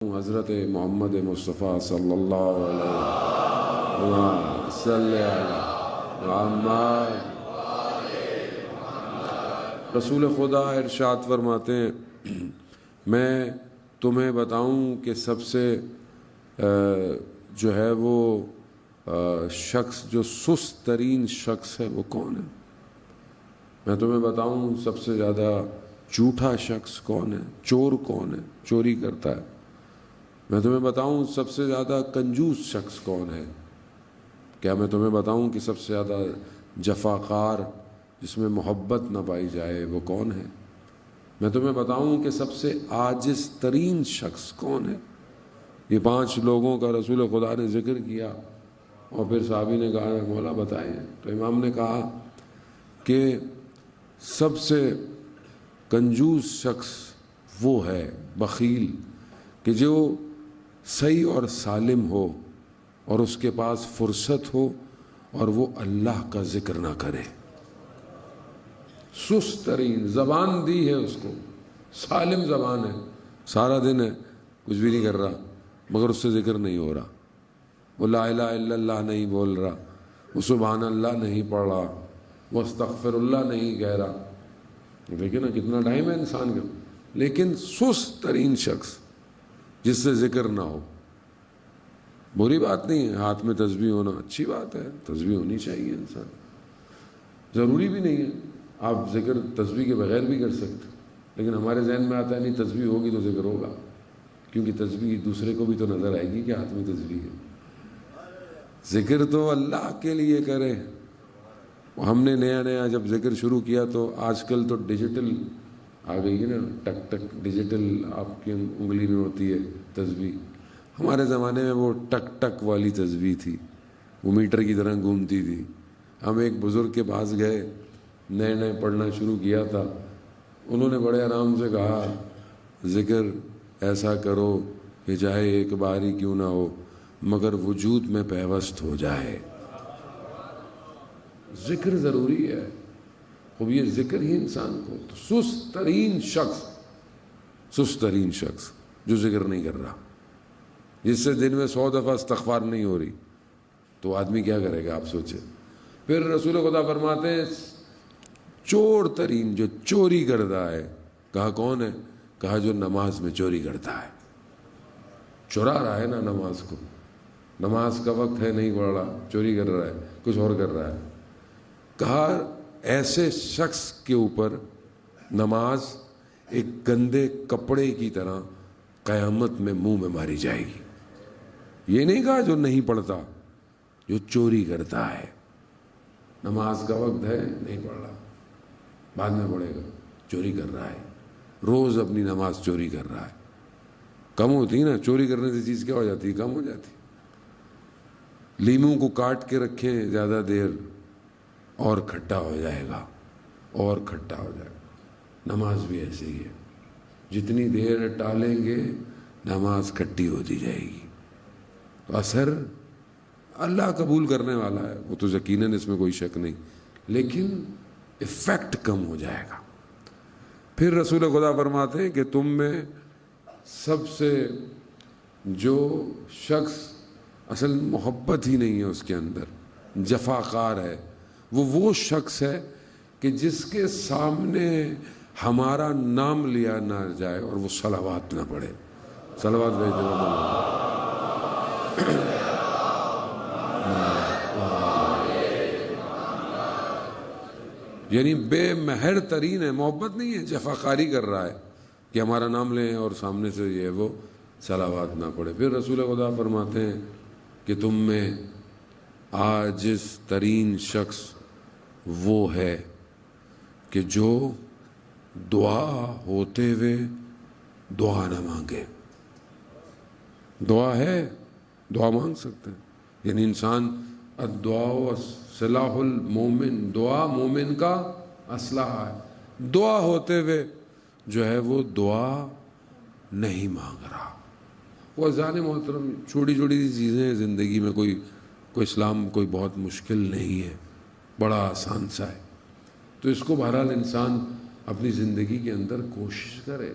حضرت محمد مصطفیٰ صلی اللہ علیہ وسلم رسول خدا ارشاد فرماتے ہیں میں تمہیں بتاؤں کہ سب سے جو ہے وہ شخص جو سست ترین شخص ہے وہ کون ہے؟ میں تمہیں بتاؤں سب سے زیادہ جھوٹا شخص کون ہے؟ چور کون ہے؟ چوری کرتا ہے۔ میں تمہیں بتاؤں سب سے زیادہ کنجوس شخص کون ہے؟ کیا میں تمہیں بتاؤں کہ سب سے زیادہ جفاکار جس میں محبت نہ پائی جائے وہ کون ہے؟ میں تمہیں بتاؤں کہ سب سے عاجز ترین شخص کون ہے؟ یہ 5 لوگوں کا رسول خدا نے ذکر کیا اور پھر صحابی نے کہا مولا بتائیں، تو امام نے کہا کہ سب سے کنجوس شخص وہ ہے بخیل کہ جو صحیح اور سالم ہو اور اس کے پاس فرصت ہو اور وہ اللہ کا ذکر نہ کرے۔ سست ترین زبان دی ہے اس کو، سالم زبان ہے، سارا دن ہے کچھ بھی نہیں کر رہا مگر اس سے ذکر نہیں ہو رہا، وہ لا الہ الا اللہ نہیں بول رہا، وہ سبحان اللہ نہیں پڑھ رہا، وہ استغفر اللہ نہیں کہہ رہا۔ دیکھیں نا کتنا ٹائم ہے انسان کا، لیکن سست ترین شخص جس سے ذکر نہ ہو۔ بری بات نہیں ہے ہاتھ میں تسبیح ہونا، اچھی بات ہے، تسبیح ہونی چاہیے انسان، ضروری بھی نہیں ہے، آپ ذکر تسبیح کے بغیر بھی کر سکتے، لیکن ہمارے ذہن میں آتا ہے نہیں تسبیح ہوگی تو ذکر ہوگا، کیونکہ تسبیح دوسرے کو بھی تو نظر آئے گی کہ ہاتھ میں تسبیح ہے۔ ذکر تو اللہ کے لیے کریں۔ ہم نے نیا جب ذکر شروع کیا تو آج کل تو ڈیجیٹل آ گئی ہے نا، ٹک ٹک ڈیجیٹل آپ کی انگلی میں ہوتی ہے تسبیح۔ ہمارے زمانے میں وہ ٹک ٹک والی تسبیح تھی، وہ میٹر کی طرح گھومتی تھی۔ ہم ایک بزرگ کے پاس گئے، نئے پڑھنا شروع کیا تھا، انہوں نے بڑے آرام سے کہا ذکر ایسا کرو کہ چاہے ایک بار ہی کیوں نہ ہو مگر وجود میں پیوست ہو جائے۔ ذکر ضروری ہے، اب یہ ذکر ہی انسان کو سست ترین شخص جو ذکر نہیں کر رہا، جس سے دن میں 100 دفعہ استغفار نہیں ہو رہی، تو آدمی کیا کرے گا آپ سوچیں۔ پھر رسول خدا فرماتے ہیں چور ترین جو چوری کرتا ہے، کہا کون ہے؟ کہا جو نماز میں چوری کرتا ہے، چرا رہا ہے نا نماز کو، نماز کا وقت ہے نہیں پڑھ رہا، چوری کر رہا ہے، کچھ اور کر رہا ہے۔ کہا ایسے شخص کے اوپر نماز ایک گندے کپڑے کی طرح قیامت میں منہ میں ماری جائے گی۔ یہ نہیں کہا جو نہیں پڑھتا، جو چوری کرتا ہے، نماز کا وقت ہے نہیں پڑھ رہا، بعد میں پڑھے گا، چوری کر رہا ہے، روز اپنی نماز چوری کر رہا ہے۔ کم ہوتی نا چوری کرنے سے چیز کیا ہو جاتی ہے؟ کم ہو جاتی۔ لیموں کو کاٹ کے رکھیں زیادہ دیر اور کھٹا ہو جائے گا، اور کھٹا ہو جائے گا۔ نماز بھی ایسے ہی ہے، جتنی دیر ٹالیں گے نماز کھٹی ہوتی جائے گی، تو اثر اللہ قبول کرنے والا ہے، وہ تو یقیناً اس میں کوئی شک نہیں، لیکن ایفیکٹ کم ہو جائے گا۔ پھر رسول خدا فرماتے ہیں کہ تم میں سب سے جو شخص اصل محبت ہی نہیں ہے اس کے اندر، جفاکار ہے، وہ شخص ہے کہ جس کے سامنے ہمارا نام لیا نہ جائے اور وہ صلوات نہ پڑھے۔ صلوات بھیج دے یعنی بے مہر ترین ہے، محبت نہیں ہے، جفاکاری کر رہا ہے کہ ہمارا نام لیں اور سامنے سے یہ وہ صلوات نہ پڑھے۔ پھر رسول خدا فرماتے ہیں کہ تم میں عاجز ترین شخص وہ ہے کہ جو دعا ہوتے ہوئے دعا نہ مانگے۔ دعا ہے، دعا مانگ سکتے ہیں، یعنی انسان الدعاء سلاح المومن، دعا مومن کا اسلحہ ہے۔ دعا ہوتے ہوئے جو ہے وہ دعا نہیں مانگ رہا۔ وہ اذان محترم چھوٹی سی چیزیں ہیں زندگی میں، کوئی اسلام کوئی بہت مشکل نہیں ہے، بڑا آسان سا ہے، تو اس کو بہرحال انسان اپنی زندگی کے اندر کوشش کرے۔